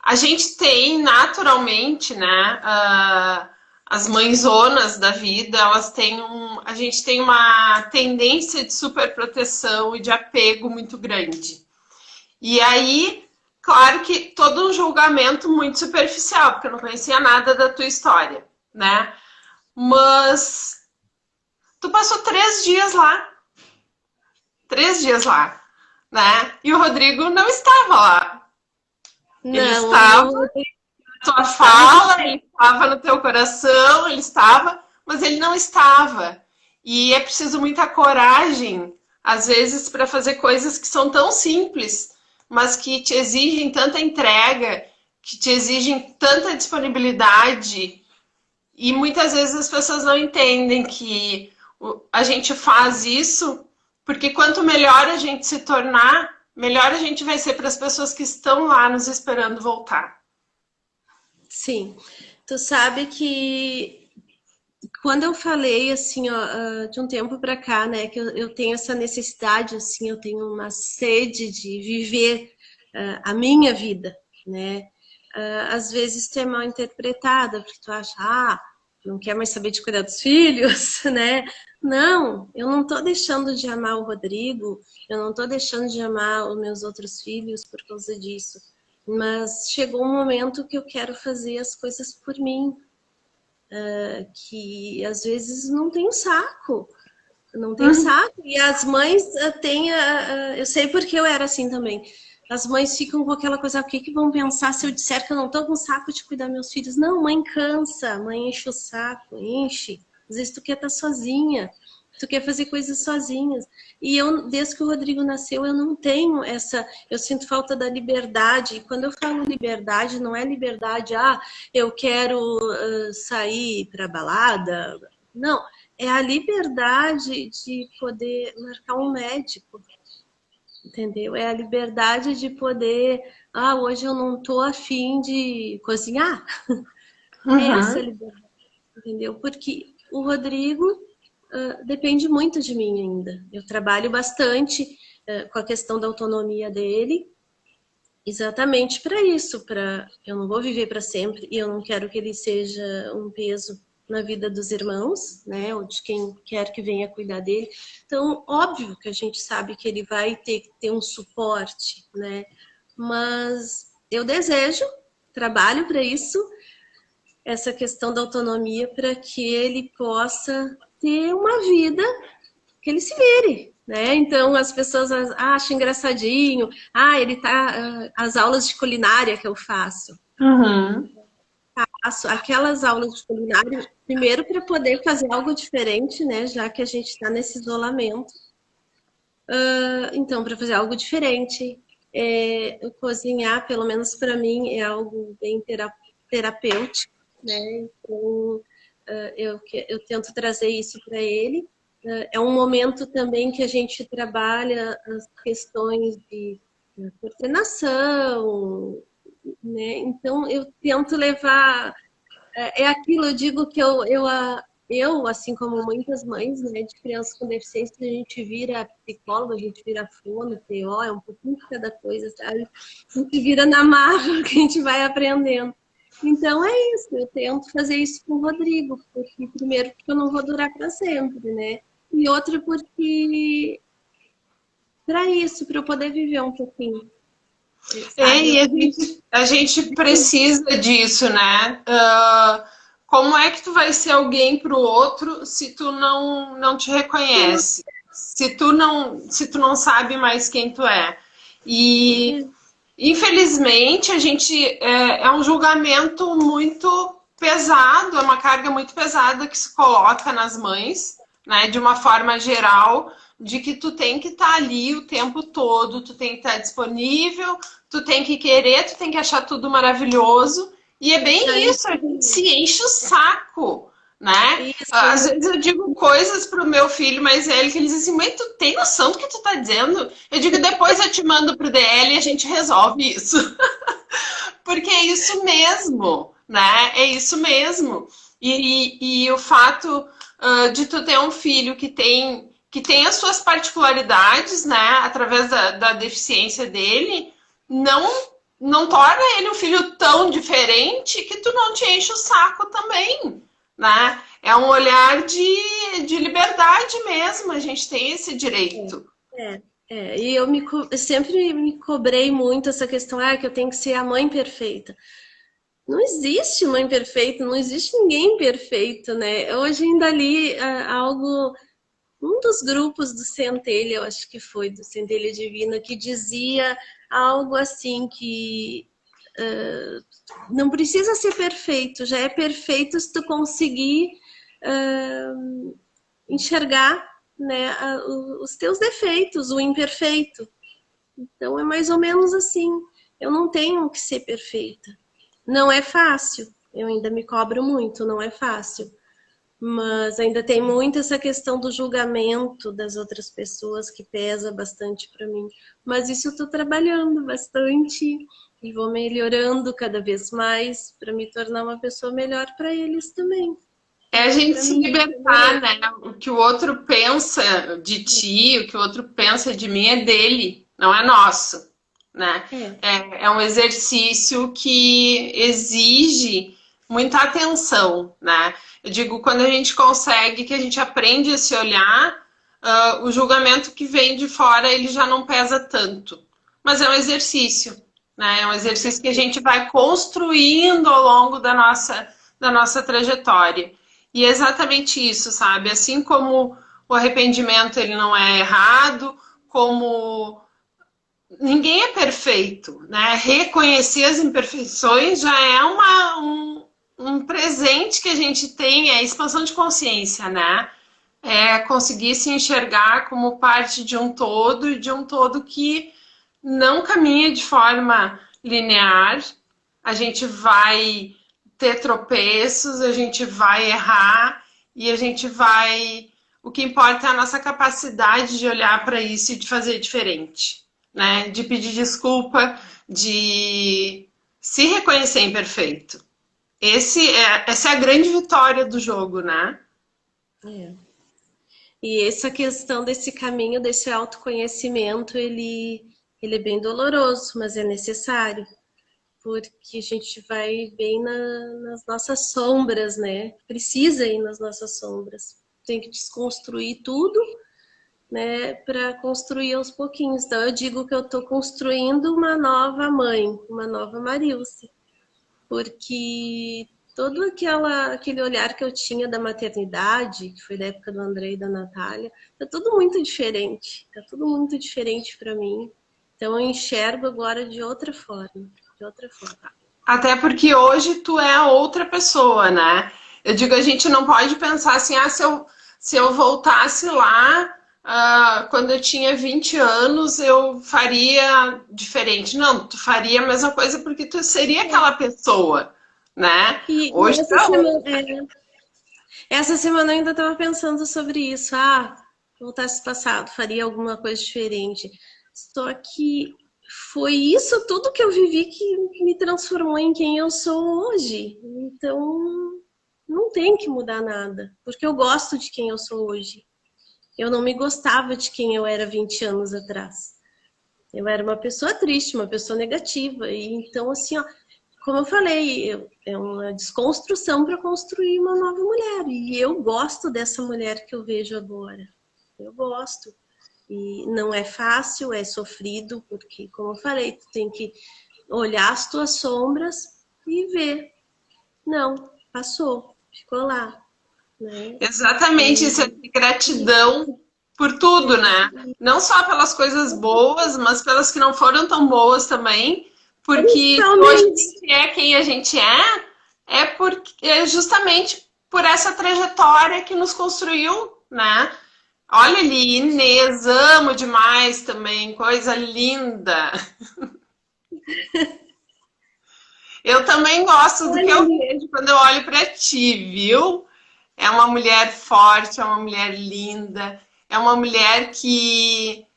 a gente tem naturalmente, né, as mãezonas da vida, elas têm a gente tem uma tendência de superproteção e de apego muito grande. E aí, claro que todo um julgamento muito superficial, porque eu não conhecia nada da tua história, né? Mas tu passou 3 dias lá. 3 dias lá, né? E o Rodrigo não estava lá. Ele Não, estava na tua fala, ele estava no teu coração, ele estava, mas ele não estava. E é preciso muita coragem, às vezes, para fazer coisas que são tão simples, mas que te exigem tanta entrega, que te exigem tanta disponibilidade. E muitas vezes as pessoas não entendem que a gente faz isso porque quanto melhor a gente se tornar, melhor a gente vai ser para as pessoas que estão lá nos esperando voltar. sim. Tu sabe que quando eu falei, assim, ó, de um tempo para cá, né, que eu tenho essa necessidade, assim, eu tenho uma sede de viver a minha vida, né? Às vezes tu é mal interpretada, porque tu acha, não quer mais saber de cuidar dos filhos, né? Não, eu não tô deixando de amar o Rodrigo, eu não tô deixando de amar os meus outros filhos por causa disso. Mas chegou um momento que eu quero fazer as coisas por mim, que às vezes não tem saco. Não tem saco. E as mães têm. Eu sei porque eu era assim também. As mães ficam com aquela coisa, o que, que vão pensar se eu disser que eu não tô com saco de cuidar dos meus filhos? Não, mãe cansa, mãe enche o saco, enche. Às vezes tu quer estar sozinha, tu quer fazer coisas sozinhas. E eu, desde que o Rodrigo nasceu, eu não tenho essa... Eu sinto falta da liberdade. E quando eu falo liberdade, não é liberdade, eu quero sair pra balada. Não, é a liberdade de poder marcar um médico, entendeu? É a liberdade de poder, hoje eu não tô afim de cozinhar. É essa liberdade, entendeu? Porque o Rodrigo depende muito de mim ainda. Eu trabalho bastante com a questão da autonomia dele, exatamente para isso, eu não vou viver para sempre e eu não quero que ele seja um peso na vida dos irmãos, né, ou de quem quer que venha cuidar dele. Então, óbvio que a gente sabe que ele vai ter que ter um suporte, né, mas eu desejo, trabalho para isso, essa questão da autonomia para que ele possa ter uma vida que ele se vire, né? Então as pessoas acham engraçadinho, ele tá as aulas de culinária que eu faço. Faço aquelas aulas de culinária primeiro para poder fazer algo diferente, né? Já que a gente está nesse isolamento. Então, para fazer algo diferente, cozinhar, pelo menos para mim, é algo bem terapêutico, né? Então, eu tento trazer isso para ele. É um momento também que a gente trabalha as questões de coordenação, né? Então, eu tento levar... É aquilo, eu digo que eu, assim como muitas mães, né, de crianças com deficiência, a gente vira psicóloga, a gente vira fono, TO, é um pouquinho de cada coisa, sabe? A gente vira na marra que a gente vai aprendendo. Então é isso, eu tento fazer isso com o Rodrigo, porque primeiro porque eu não vou durar para sempre, né? E outro porque para isso, para eu poder viver um pouquinho. E a gente precisa disso, né? Como é que tu vai ser alguém para o outro se tu não te reconhece? Se tu não sabe mais quem tu é? E infelizmente a gente é um julgamento muito pesado, é uma carga muito pesada que se coloca nas mães, né? De uma forma geral, de que tu tem que estar ali o tempo todo, tu tem que estar disponível, tu tem que querer, tu tem que achar tudo maravilhoso. E é bem isso, a gente se enche o saco, né? Isso. Às vezes eu digo coisas pro meu filho mais velho que ele diz assim, mãe, tu tem noção do que tu tá dizendo? Eu digo, depois eu te mando pro DL e a gente resolve isso. Porque é isso mesmo, né? É isso mesmo. E o fato de tu ter um filho que tem as suas particularidades, né, através da deficiência dele, não torna ele um filho tão diferente que tu não te enche o saco também, né? É um olhar de liberdade mesmo, a gente tem esse direito. E eu sempre me cobrei muito essa questão, que eu tenho que ser a mãe perfeita. Não existe mãe perfeita, não existe ninguém perfeito, né? Hoje ainda li algo, um dos grupos do Centelha, eu acho que foi, do Centelha Divina, que dizia algo assim que não precisa ser perfeito, já é perfeito se tu conseguir enxergar, né, os teus defeitos, o imperfeito. Então é mais ou menos assim. Eu não tenho que ser perfeita. Não é fácil. Eu ainda me cobro muito, não é fácil. Mas ainda tem muito essa questão do julgamento das outras pessoas que pesa bastante para mim. Mas isso eu estou trabalhando bastante e vou melhorando cada vez mais para me tornar uma pessoa melhor para eles também. É a gente se libertar, né? O que o outro pensa de ti, o que o outro pensa de mim é dele, não é nosso, né? É um exercício que exige muita atenção, né? Eu digo, quando a gente consegue, que a gente aprende a se olhar, o julgamento que vem de fora, ele já não pesa tanto. Mas é um exercício, né? É um exercício que a gente vai construindo ao longo da nossa trajetória. E é exatamente isso, sabe? Assim como o arrependimento ele não é errado, como ninguém é perfeito, né? Reconhecer as imperfeições já é um presente que a gente tem, é a expansão de consciência, né? É conseguir se enxergar como parte de um todo e de um todo que não caminha de forma linear. A gente vai ter tropeços, a gente vai errar e a gente vai... O que importa é a nossa capacidade de olhar para isso e de fazer diferente, né? De pedir desculpa, de se reconhecer imperfeito. Essa é a grande vitória do jogo, né? E essa questão desse caminho, desse autoconhecimento, ele é bem doloroso, mas é necessário. Porque a gente vai bem nas nossas sombras, né? Precisa ir nas nossas sombras. Tem que desconstruir tudo, né? Para construir aos pouquinhos. Então eu digo que eu estou construindo uma nova mãe, uma nova Marilce. Porque todo aquele olhar que eu tinha da maternidade, que foi da época do André e da Natália, tá tudo muito diferente. Tá tudo muito diferente para mim. Então eu enxergo agora de outra forma. Até porque hoje tu é outra pessoa, né? Eu digo, a gente não pode pensar assim, se eu voltasse lá, quando eu tinha 20 anos, eu faria diferente. Não, tu faria a mesma coisa porque tu seria aquela pessoa, né? E hoje essa semana eu ainda estava pensando sobre isso. Voltasse passado, faria alguma coisa diferente. Só que foi isso tudo que eu vivi que me transformou em quem eu sou hoje. Então, não tem que mudar nada, porque eu gosto de quem eu sou hoje. Eu não me gostava de quem eu era 20 anos atrás. Eu era uma pessoa triste, uma pessoa negativa. E então, assim, como eu falei, é uma desconstrução para construir uma nova mulher. E eu gosto dessa mulher que eu vejo agora. Eu gosto. E não é fácil, é sofrido, porque, como eu falei, tu tem que olhar as tuas sombras e ver. Não, passou, ficou lá. Né? Exatamente, isso é gratidão por tudo, né? Não só pelas coisas boas, mas pelas que não foram tão boas também, porque hoje a gente é quem a gente é justamente por essa trajetória que nos construiu, né? Olha ali, Inês, amo demais também, coisa linda. Eu também gosto do que eu vejo quando eu olho para ti, viu? É uma mulher forte, é uma mulher linda, é uma mulher que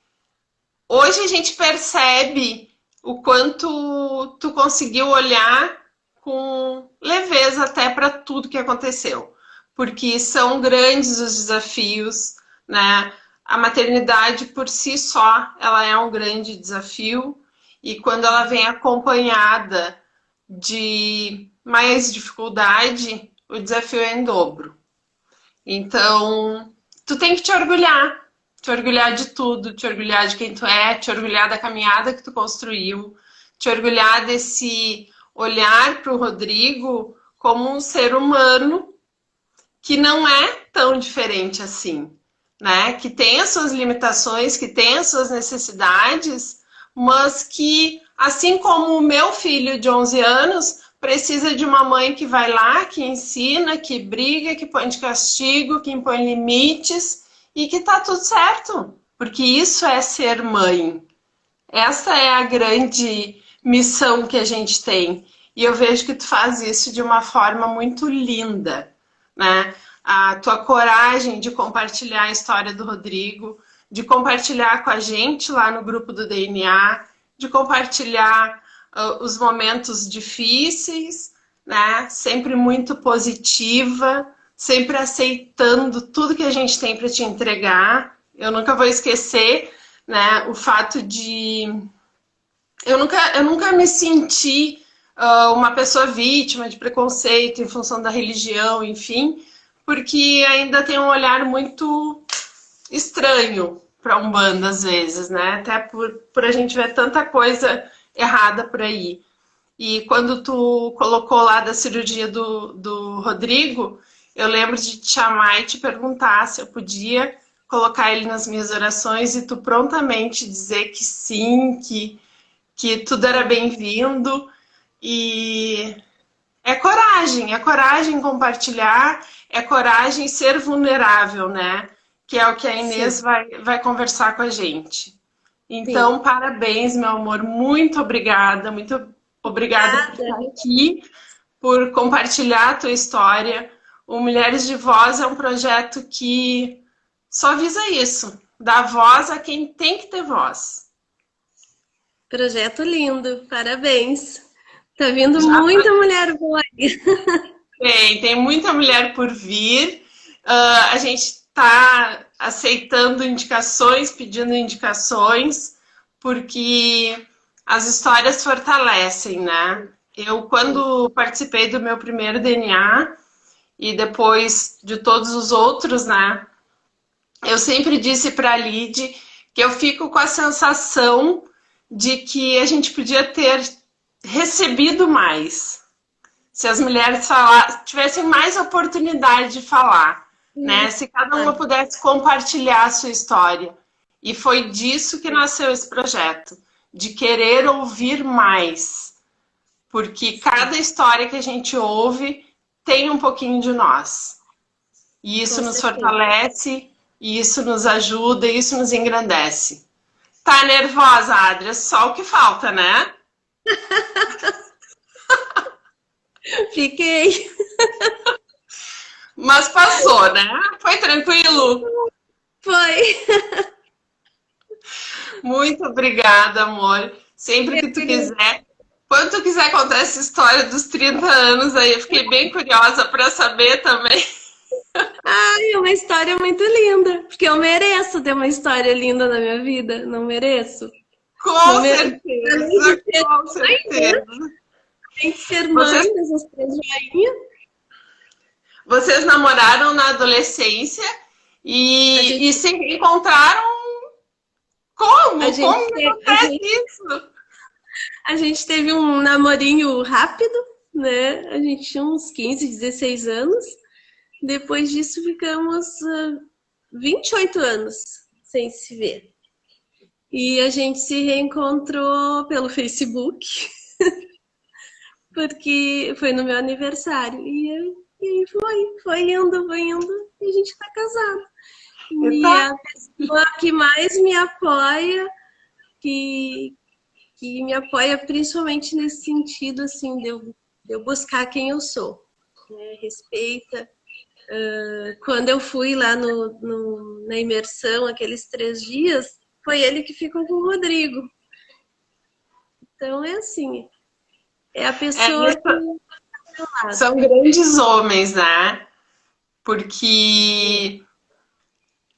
hoje a gente percebe o quanto tu conseguiu olhar com leveza até para tudo que aconteceu. porque são grandes os desafios, né? A maternidade por si só, ela é um grande desafio, e quando ela vem acompanhada de mais dificuldade, o desafio é em dobro. Então, tu tem que te orgulhar de tudo, te orgulhar de quem tu é, te orgulhar da caminhada que tu construiu, te orgulhar desse olhar para o Rodrigo como um ser humano que não é tão diferente assim, né? Que tem as suas limitações, que tem as suas necessidades, mas que, assim como o meu filho de 11 anos, precisa de uma mãe que vai lá, que ensina, que briga, que põe de castigo, que impõe limites e que tá tudo certo, porque isso é ser mãe. Essa é a grande missão que a gente tem. E eu vejo que tu faz isso de uma forma muito linda, né? A tua coragem de compartilhar a história do Rodrigo, de compartilhar com a gente lá no grupo do DNA, de compartilhar os momentos difíceis, né? Sempre muito positiva, sempre aceitando tudo que a gente tem para te entregar. Eu nunca vou esquecer, né, o fato de eu nunca me senti uma pessoa vítima de preconceito em função da religião, enfim, porque ainda tem um olhar muito estranho para a Umbanda às vezes, né? Até por a gente ver tanta coisa errada por aí. E quando tu colocou lá da cirurgia do Rodrigo, eu lembro de te chamar e te perguntar se eu podia colocar ele nas minhas orações e tu prontamente dizer que sim, que tudo era bem-vindo. E é coragem compartilhar, é coragem ser vulnerável, né? Que é o que a Inês vai conversar com a gente. Então, sim. parabéns, meu amor. Muito obrigada por estar aqui, por compartilhar a tua história. O Mulheres de Voz é um projeto que só visa isso, dar voz a quem tem que ter voz. Projeto lindo, parabéns. Tá vindo Já muita mulher boa aí. tem muita mulher por vir. A gente está aceitando indicações, pedindo indicações, porque as histórias fortalecem, né? Eu, quando participei do meu primeiro DNA e depois de todos os outros, né? Eu sempre disse para a Lid que eu fico com a sensação de que a gente podia ter recebido mais. Se as mulheres tivessem mais oportunidade de falar, né? Se cada uma pudesse compartilhar a sua história. E foi disso que nasceu esse projeto, de querer ouvir mais. Porque cada história que a gente ouve tem um pouquinho de nós. E isso nos fortalece, e isso nos ajuda, e isso nos engrandece. Tá nervosa, Adria? Só o que falta, né? Fiquei. Mas passou, né? Foi tranquilo? Foi. Muito obrigada, amor. Sempre que tu quiser. Quando tu quiser contar essa história dos 30 anos aí, eu fiquei bem curiosa para saber também. Ai, é uma história muito linda. Porque eu mereço ter uma história linda na minha vida. Não mereço? Com certeza, com certeza. Tem que ser mãe dessas três joinhas. Vocês namoraram na adolescência e se encontraram como? Como acontece isso? A gente teve um namorinho rápido, né? A gente tinha uns 15, 16 anos. Depois disso ficamos 28 anos sem se ver. E a gente se reencontrou pelo Facebook, porque foi no meu aniversário. E foi indo, e a gente tá casado. E a pessoa que mais me apoia, que me apoia principalmente nesse sentido, assim, de eu buscar quem eu sou, né? Respeita. Quando eu fui lá na imersão, aqueles 3 dias, foi ele que ficou com o Rodrigo. Então é assim, é a pessoa que... São grandes homens, né? porque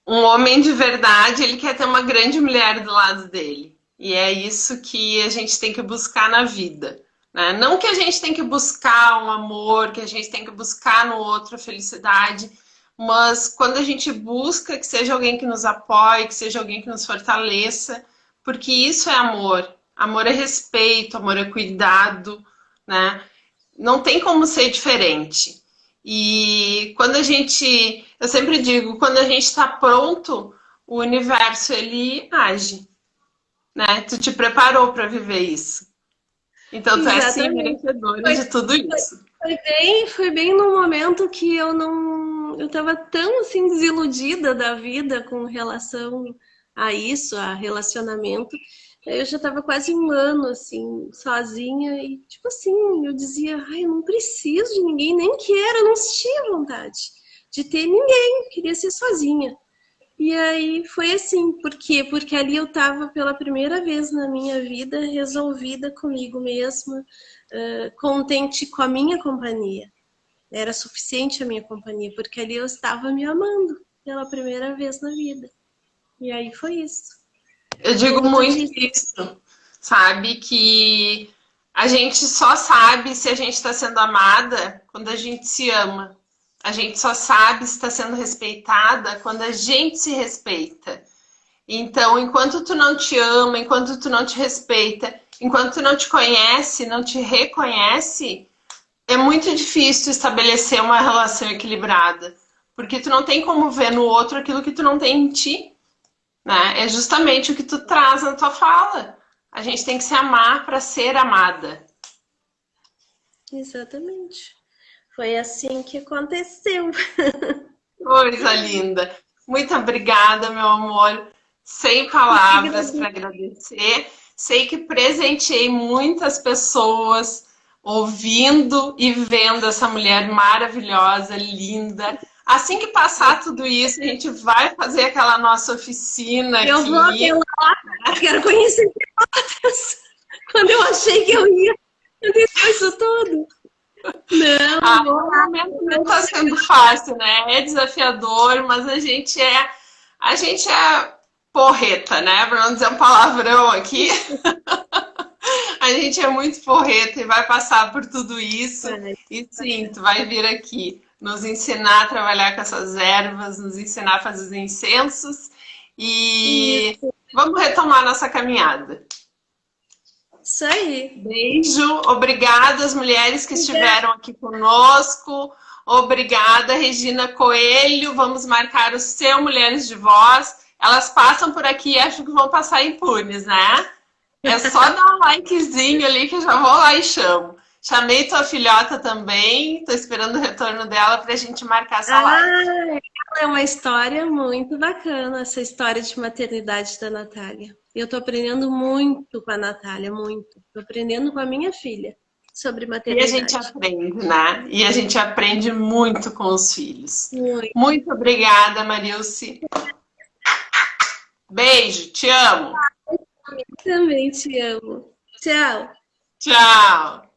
um homem de verdade, ele quer ter uma grande mulher do lado dele. E é isso que a gente tem que buscar na vida, né? Não que a gente tem que buscar um amor, que a gente tem que buscar no outro a felicidade, mas quando a gente busca que seja alguém que nos apoie, que seja alguém que nos fortaleça, porque isso é amor. Amor é respeito, amor é cuidado, né? Não tem como ser diferente. E quando a gente, eu sempre digo, quando a gente está pronto, o universo ele age, né? Tu te preparou para viver isso. Então tu é sim Exatamente. merecedora Foi, de tudo foi, isso. foi bem no momento que eu não, eu estava tão assim desiludida da vida com relação a isso, a relacionamento. Eu já estava quase um ano assim, sozinha e tipo assim, eu dizia, ai, eu não preciso de ninguém, nem quero, eu não sentia vontade de ter ninguém, eu queria ser sozinha. E aí foi assim, por quê? Porque ali eu estava pela primeira vez na minha vida resolvida comigo mesma, contente com a minha companhia. Era suficiente a minha companhia, porque ali eu estava me amando pela primeira vez na vida. E aí foi isso. Eu digo Como tu muito disse, isso, sabe? Que a gente só sabe se a gente está sendo amada quando a gente se ama. A gente só sabe se está sendo respeitada quando a gente se respeita. Então, enquanto tu não te ama, enquanto tu não te respeita, enquanto tu não te conhece, não te reconhece, é muito difícil estabelecer uma relação equilibrada. Porque tu não tem como ver no outro aquilo que tu não tem em ti, né? É justamente o que tu traz na tua fala. A gente tem que se amar para ser amada. exatamente. Foi assim que aconteceu. Coisa linda. Muito obrigada, meu amor. Sem palavras para agradecer. Sei que presenteei muitas pessoas ouvindo e vendo essa mulher maravilhosa, linda. Assim que passar tudo isso, a gente vai fazer aquela nossa oficina Eu vou aqui. pela quero conhecer Pelotas. Quando eu achei que eu ia, eu disse, isso tudo. Não, Ah, vou o lá. momento não está sendo fácil, né? É desafiador, mas a gente é porreta, né? Para não dizer um palavrão aqui, a gente é muito porreta e vai passar por tudo isso. Vai. E sim, tu vai vir aqui nos ensinar a trabalhar com essas ervas, nos ensinar a fazer os incensos e Isso, vamos retomar nossa caminhada. isso aí. Beijo, obrigada às mulheres que estiveram aqui conosco. Obrigada, Regina Coelho. Vamos marcar o seu Mulheres de Voz. Elas passam por aqui e acho que vão passar impunes, né? É só dar um likezinho ali que eu já vou lá e chamo. Chamei tua filhota também, tô esperando o retorno dela pra gente marcar essa live. Ah, é uma história muito bacana, essa história de maternidade da Natália. Eu tô aprendendo muito com a Natália, muito. Tô aprendendo com a minha filha sobre E a gente maternidade. aprende, né? E a gente aprende muito com os filhos. Muito. Muito obrigada, Marilce. Beijo, te amo. Também te amo. Tchau. Tchau.